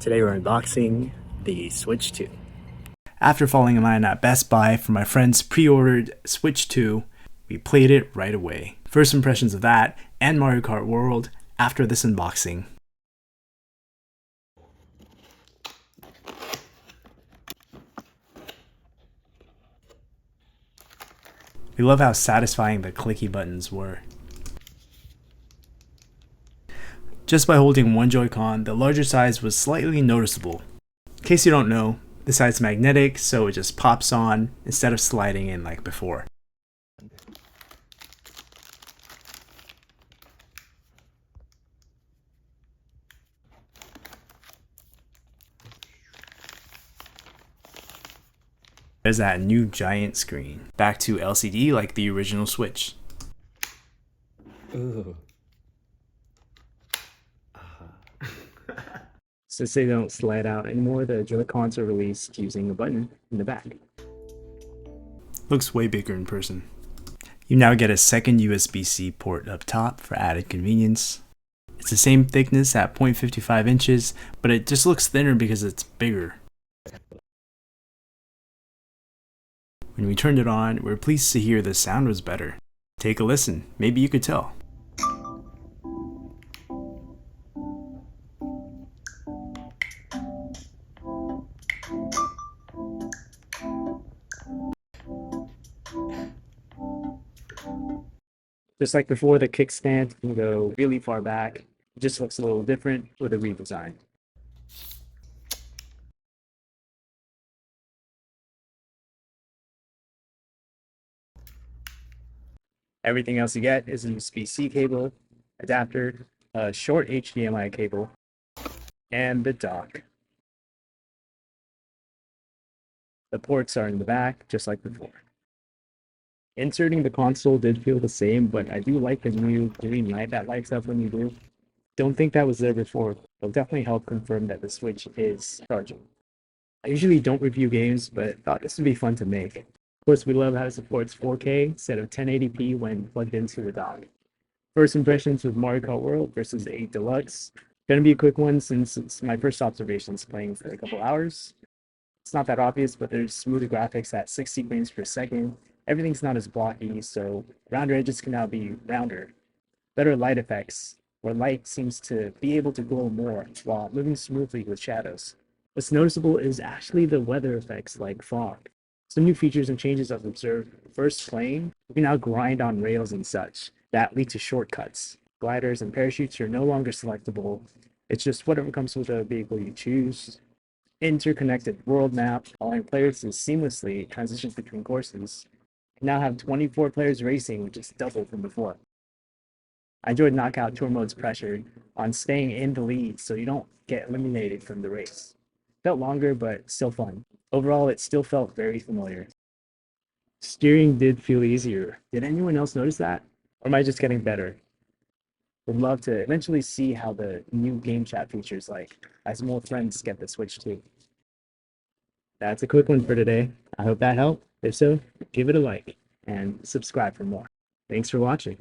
Today we're unboxing the Switch 2. After falling in line at Best Buy for my friend's pre-ordered Switch 2, we played it right away. First impressions of that and Mario Kart World after this unboxing. We love how satisfying the clicky buttons were. Just by holding one Joy-Con, the larger size was slightly noticeable. In case you don't know, the side's magnetic, so it just pops on instead of sliding in like before. There's that new giant screen. Back to LCD like the original Switch. Ooh. Since they don't slide out anymore, the Joy-Cons are released using a button in the back. Looks way bigger in person. You now get a second USB-C port up top for added convenience. It's the same thickness at 0.55 inches, but it just looks thinner because it's bigger. When we turned it on, we were pleased to hear the sound was better. Take a listen, maybe you could tell. Just like before, the kickstand can go really far back. It just looks a little different with a redesign. Everything else you get is a USB-C cable, adapter, a short HDMI cable, and the dock. The ports are in the back, just like before. Inserting the console did feel the same, but I do like the new green light that lights up when you do. Don't think that was there before. It'll definitely help confirm that the Switch is charging. I usually don't review games, but thought this would be fun to make. Of course, we love how it supports 4K instead of 1080p when plugged into the dock. First impressions with Mario Kart World versus 8 Deluxe. Gonna be a quick one since it's my first observations playing for a couple hours. It's not that obvious, but there's smoother graphics at 60 frames per second. Everything's not as blocky, so rounder edges can now be rounder. Better light effects, where light seems to be able to glow more while moving smoothly with shadows. What's noticeable is actually the weather effects like fog. Some new features and changes I've observed. First, playing, you can now grind on rails and such. That lead to shortcuts. Gliders and parachutes are no longer selectable. It's just whatever comes with the vehicle you choose. Interconnected world map, allowing players to seamlessly transition between courses. You now have 24 players racing, which is double from before. I enjoyed Knockout Tour Mode's pressure on staying in the lead so you don't get eliminated from the race. Felt longer, but still fun. Overall, it still felt very familiar. Steering did feel easier. Did anyone else notice that? Or am I just getting better? Would love to eventually see how the new game chat features like as more friends get the Switch 2. That's a quick one for today. I hope that helped. If so, give it a like and subscribe for more. Thanks for watching.